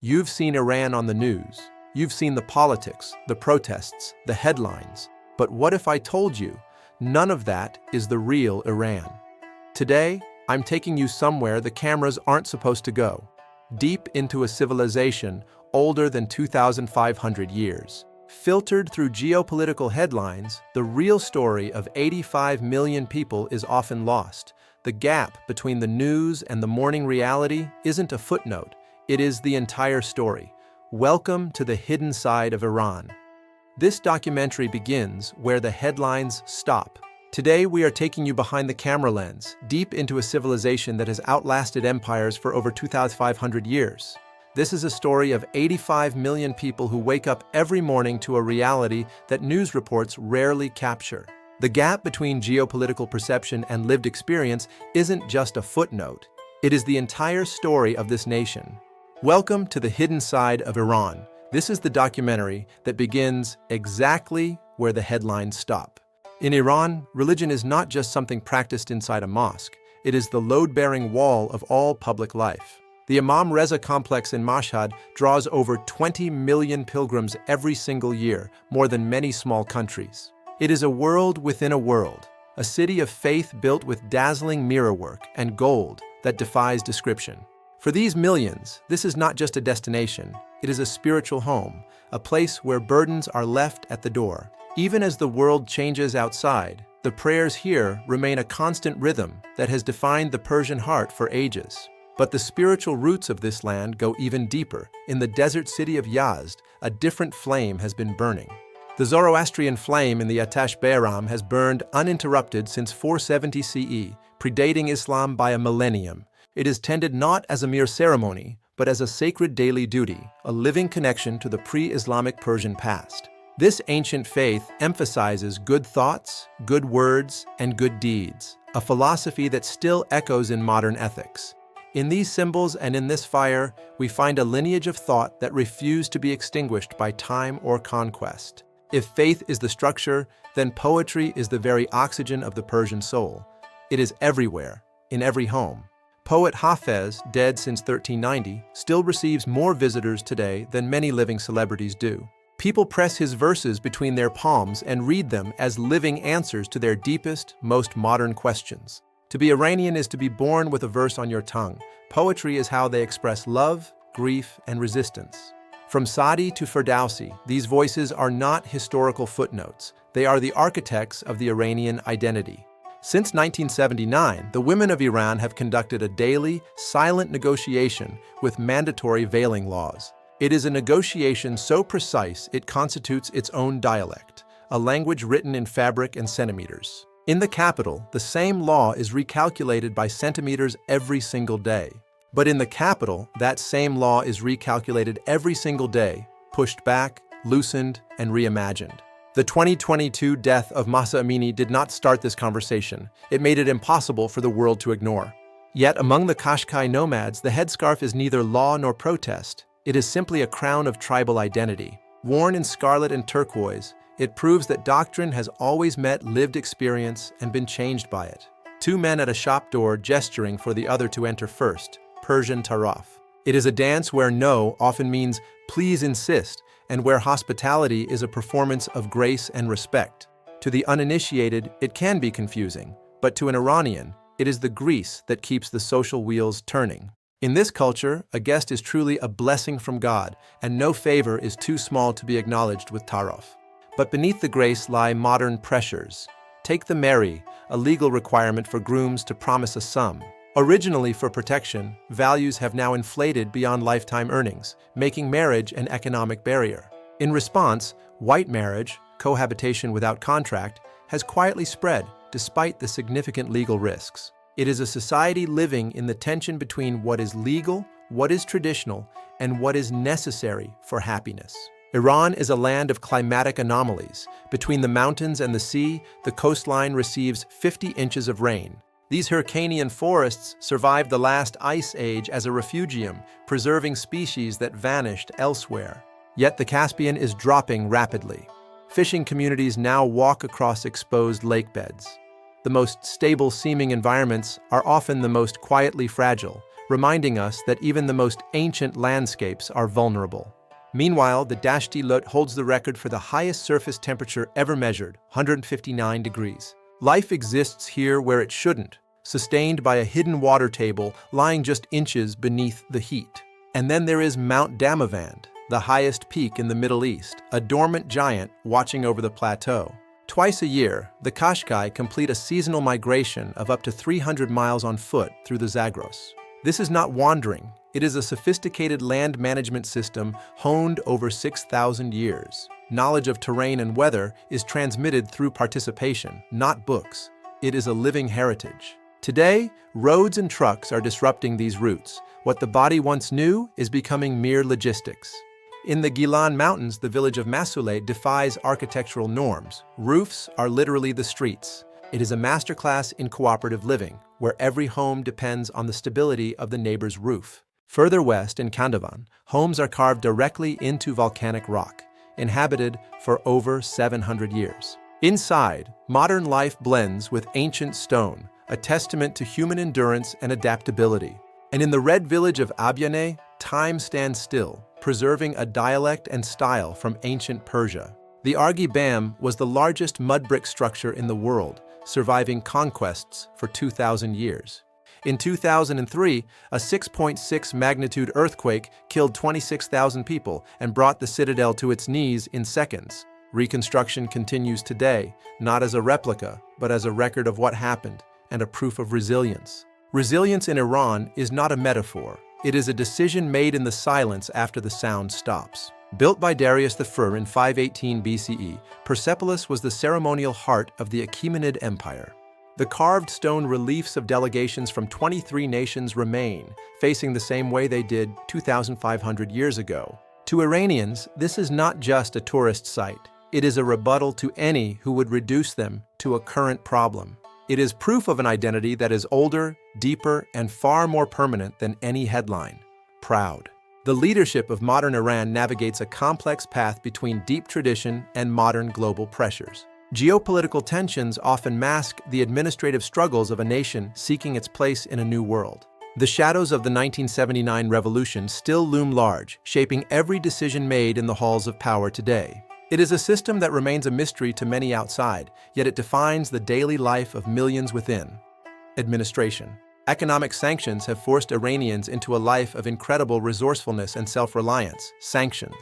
You've seen Iran on the news. You've seen the politics, the protests, the headlines. But what if I told you none of that is the real Iran? Today, I'm taking you somewhere the cameras aren't supposed to go, deep into a civilization older than 2,500 years. Filtered through geopolitical headlines, the real story of 85 million people is often lost. The gap between the news and the morning reality isn't a footnote, it is the entire story. Welcome to the hidden side of Iran. This documentary begins where the headlines stop. Today we are taking you behind the camera lens, deep into a civilization that has outlasted empires for over 2,500 years. This is a story of 85 million people who wake up every morning to a reality that news reports rarely capture. The gap between geopolitical perception and lived experience isn't just a footnote. It is the entire story of this nation. Welcome to the hidden side of Iran. This is the documentary that begins exactly where the headlines stop. In Iran, religion is not just something practiced inside a mosque. It is the load-bearing wall of all public life. The Imam Reza complex in Mashhad draws over 20 million pilgrims every single year, more than many small countries. It is a world within a world, a city of faith built with dazzling mirrorwork and gold that defies description. For these millions, this is not just a destination, it is a spiritual home, a place where burdens are left at the door. Even as the world changes outside, the prayers here remain a constant rhythm that has defined the Persian heart for ages. But the spiritual roots of this land go even deeper. In the desert city of Yazd, a different flame has been burning. The Zoroastrian flame in the Atash Bayram has burned uninterrupted since 470 CE, predating Islam by a millennium. It is tended not as a mere ceremony, but as a sacred daily duty, a living connection to the pre-Islamic Persian past. This ancient faith emphasizes good thoughts, good words, and good deeds, a philosophy that still echoes in modern ethics. In these symbols and in this fire, we find a lineage of thought that refused to be extinguished by time or conquest. If faith is the structure, then poetry is the very oxygen of the Persian soul. It is everywhere, in every home. Poet Hafez, dead since 1390, still receives more visitors today than many living celebrities do. People press his verses between their palms and read them as living answers to their deepest, most modern questions. To be Iranian is to be born with a verse on your tongue. Poetry is how they express love, grief, and resistance. From Saadi to Ferdowsi, these voices are not historical footnotes. They are the architects of the Iranian identity. Since 1979, the women of Iran have conducted a daily, silent negotiation with mandatory veiling laws. It is a negotiation so precise it constitutes its own dialect, a language written in fabric and centimeters. In the capital, the same law is recalculated by centimeters every single day. But in the capital, that same law is recalculated every single day, pushed back, loosened, and reimagined. The 2022 death of Mahsa Amini did not start this conversation. It made it impossible for the world to ignore. Yet among the Qashqai nomads, the headscarf is neither law nor protest. It is simply a crown of tribal identity. Worn in scarlet and turquoise, it proves that doctrine has always met lived experience and been changed by it. Two men at a shop door gesturing for the other to enter first, Persian taraf. It is a dance where no often means please insist, and where hospitality is a performance of grace and respect. To the uninitiated, it can be confusing, but to an Iranian, it is the grease that keeps the social wheels turning. In this culture, a guest is truly a blessing from God, and no favor is too small to be acknowledged with taraf. But beneath the grace lie modern pressures. Take the mehri, a legal requirement for grooms to promise a sum. Originally for protection, values have now inflated beyond lifetime earnings, making marriage an economic barrier. In response, white marriage, cohabitation without contract, has quietly spread despite the significant legal risks. It is a society living in the tension between what is legal, what is traditional, and what is necessary for happiness. Iran is a land of climatic anomalies. Between the mountains and the sea, the coastline receives 50 inches of rain. These Hyrcanian forests survived the last ice age as a refugium, preserving species that vanished elsewhere. Yet the Caspian is dropping rapidly. Fishing communities now walk across exposed lake beds. The most stable-seeming environments are often the most quietly fragile, reminding us that even the most ancient landscapes are vulnerable. Meanwhile, the Dasht-e holds the record for the highest surface temperature ever measured, 159 degrees. Life exists here where it shouldn't, sustained by a hidden water table lying just inches beneath the heat. And then there is Mount Damavand, the highest peak in the Middle East, a dormant giant watching over the plateau. Twice a year, the Qashqai complete a seasonal migration of up to 300 miles on foot through the Zagros. This is not wandering. It is a sophisticated land management system honed over 6,000 years. Knowledge of terrain and weather is transmitted through participation, not books. It is a living heritage. Today, roads and trucks are disrupting these routes. What the body once knew is becoming mere logistics. In the Gilan Mountains, the village of Masule defies architectural norms. Roofs are literally the streets. It is a masterclass in cooperative living, where every home depends on the stability of the neighbor's roof. Further west in Damavand, homes are carved directly into volcanic rock, inhabited for over 700 years. Inside, modern life blends with ancient stone, a testament to human endurance and adaptability. And in the red village of Abyane, time stands still, preserving a dialect and style from ancient Persia. The Argi Bam was the largest mud brick structure in the world, surviving conquests for 2,000 years. In 2003, a 6.6 magnitude earthquake killed 26,000 people and brought the citadel to its knees in seconds. Reconstruction continues today, not as a replica, but as a record of what happened and a proof of resilience. Resilience in Iran is not a metaphor. It is a decision made in the silence after the sound stops. Built by Darius I in 518 BCE, Persepolis was the ceremonial heart of the Achaemenid Empire. The carved stone reliefs of delegations from 23 nations remain, facing the same way they did 2,500 years ago. To Iranians, this is not just a tourist site. It is a rebuttal to any who would reduce them to a current problem. It is proof of an identity that is older, deeper, and far more permanent than any headline. Proud. The leadership of modern Iran navigates a complex path between deep tradition and modern global pressures. Geopolitical tensions often mask the administrative struggles of a nation seeking its place in a new world. The shadows of the 1979 revolution still loom large, shaping every decision made in the halls of power today. It is a system that remains a mystery to many outside, yet it defines the daily life of millions within. Administration. Economic sanctions have forced Iranians into a life of incredible resourcefulness and self-reliance. Sanctions.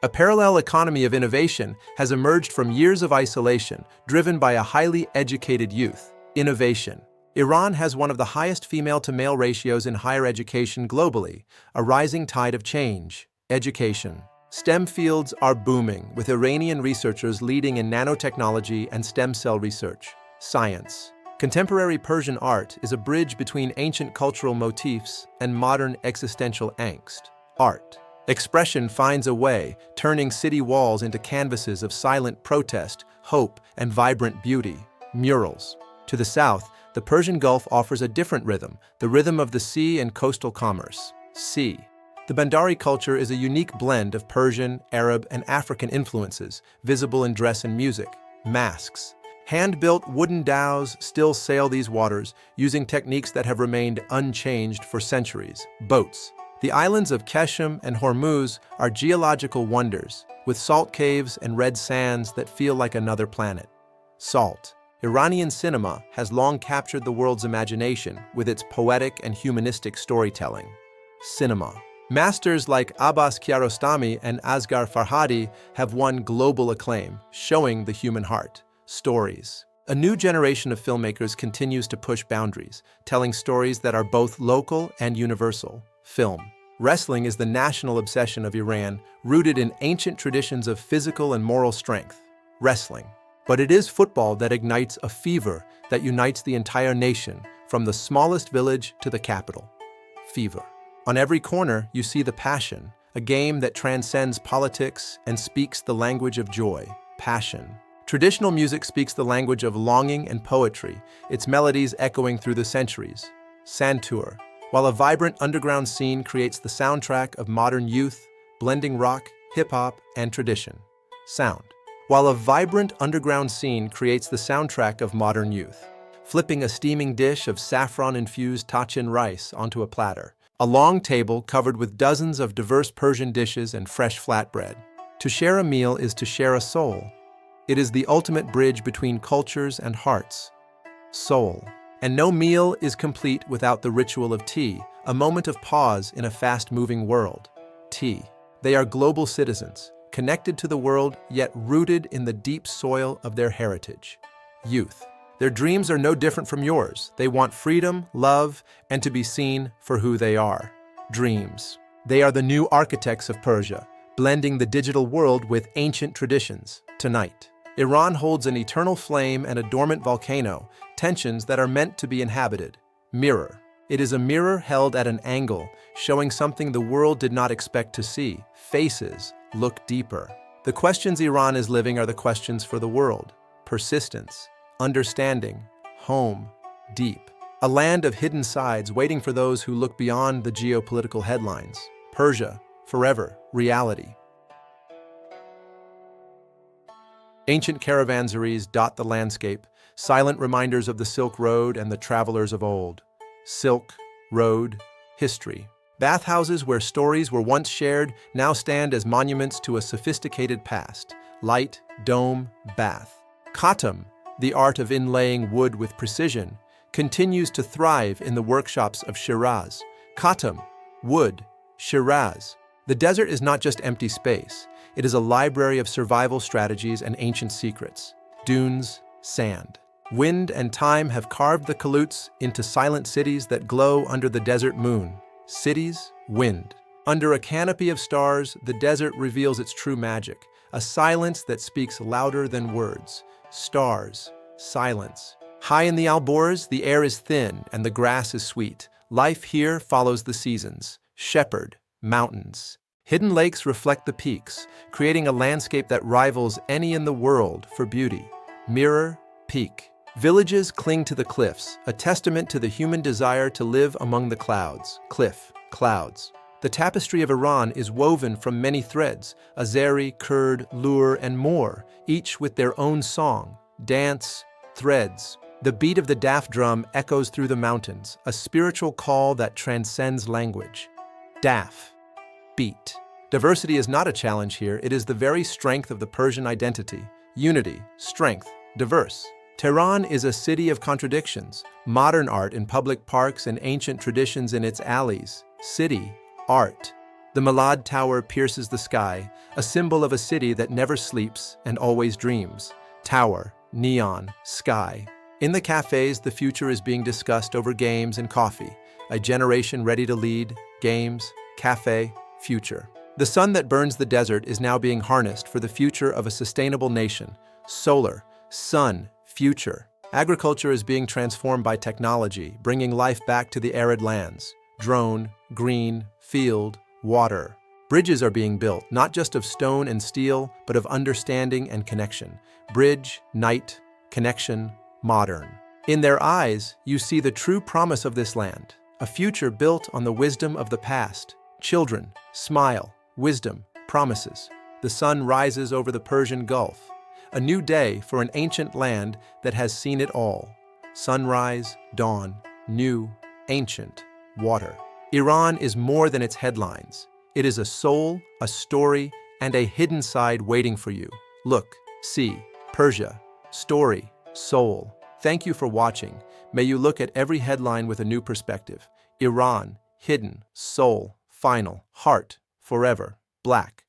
A parallel economy of innovation has emerged from years of isolation, driven by a highly educated youth. Innovation. Iran has one of the highest female-to-male ratios in higher education globally, a rising tide of change. Education. STEM fields are booming, with Iranian researchers leading in nanotechnology and stem cell research. Science. Contemporary Persian art is a bridge between ancient cultural motifs and modern existential angst. Art. Expression finds a way, turning city walls into canvases of silent protest, hope, and vibrant beauty. Murals. To the south, the Persian Gulf offers a different rhythm, the rhythm of the sea and coastal commerce. Sea. The Bandari culture is a unique blend of Persian, Arab, and African influences, visible in dress and music. Masks. Hand-built wooden dhows still sail these waters, using techniques that have remained unchanged for centuries. Boats. The islands of Qashqai and Hormuz are geological wonders, with salt caves and red sands that feel like another planet. Salt. Iranian cinema has long captured the world's imagination with its poetic and humanistic storytelling. Cinema. Masters like Abbas Kiarostami and Asghar Farhadi have won global acclaim, showing the human heart. Stories. A new generation of filmmakers continues to push boundaries, telling stories that are both local and universal. Film. Wrestling is the national obsession of Iran, rooted in ancient traditions of physical and moral strength. Wrestling. But it is football that ignites a fever that unites the entire nation, from the smallest village to the capital. Fever. On every corner, you see the passion, a game that transcends politics and speaks the language of joy. Passion. Traditional music speaks the language of longing and poetry, its melodies echoing through the centuries. Santur. While a vibrant underground scene creates the soundtrack of modern youth, blending rock, hip-hop, and tradition. Sound. While a vibrant underground scene creates the soundtrack of modern youth. Flipping a steaming dish of saffron-infused tachin rice onto a platter, A long table covered with dozens of diverse Persian dishes and fresh flatbread. To share a meal is to share a soul. It is the ultimate bridge between cultures and hearts. Soul. And no meal is complete without the ritual of tea, a moment of pause in a fast-moving world. Tea. They are global citizens, connected to the world, yet rooted in the deep soil of their heritage. Youth. Their dreams are no different from yours. They want freedom, love, and to be seen for who they are. Dreams. They are the new architects of Persia, blending the digital world with ancient traditions. Tonight, Iran holds an eternal flame and a dormant volcano, tensions that are meant to be inhabited. Mirror. It is a mirror held at an angle, showing something the world did not expect to see. Faces. Look deeper. The questions Iran is living are the questions for the world. Persistence. Understanding, home, deep. A land of hidden sides waiting for those who look beyond the geopolitical headlines. Persia, forever, reality. Ancient caravanserais dot the landscape, silent reminders of the Silk Road and the travelers of old. Silk, road, history. Bathhouses where stories were once shared now stand as monuments to a sophisticated past. Light, dome, bath. Khatam, the art of inlaying wood with precision, continues to thrive in the workshops of Shiraz. Khatam, wood, Shiraz. The desert is not just empty space. It is a library of survival strategies and ancient secrets. Dunes, sand. Wind and time have carved the Kholuts into silent cities that glow under the desert moon. Cities, wind. Under a canopy of stars, the desert reveals its true magic, a silence that speaks louder than words. Stars, silence. High in the Alborz, the air is thin and the grass is sweet. Life here follows the seasons. Shepherd, mountains. Hidden lakes reflect the peaks, creating a landscape that rivals any in the world for beauty. Mirror, peak. Villages cling to the cliffs, a testament to the human desire to live among the clouds. Cliff, clouds. The tapestry of Iran is woven from many threads, Azeri, Kurd, Lur, and more, each with their own song, dance, threads. The beat of the daf drum echoes through the mountains, a spiritual call that transcends language. Daf, beat. Diversity is not a challenge here, it is the very strength of the Persian identity. Unity, strength, diverse. Tehran is a city of contradictions, modern art in public parks and ancient traditions in its alleys. City, art. The Malad Tower pierces the sky, a symbol of a city that never sleeps and always dreams. Tower, neon, sky. In the cafes, the future is being discussed over games and coffee. A generation ready to lead, games, cafe, future. The sun that burns the desert is now being harnessed for the future of a sustainable nation. Solar, sun, future. Agriculture is being transformed by technology, bringing life back to the arid lands. Drone, green, field, water. Bridges are being built, not just of stone and steel, but of understanding and connection. Bridge, night, connection, modern. In their eyes, you see the true promise of this land, a future built on the wisdom of the past. Children, smile, wisdom, promises. The sun rises over the Persian Gulf. A new day for an ancient land that has seen it all. Sunrise, dawn, new, ancient, water. Iran is more than its headlines. It is a soul, a story, and a hidden side waiting for you. Look, see, Persia, story, soul. Thank you for watching. May you look at every headline with a new perspective. Iran, hidden, soul, final, heart, forever, black.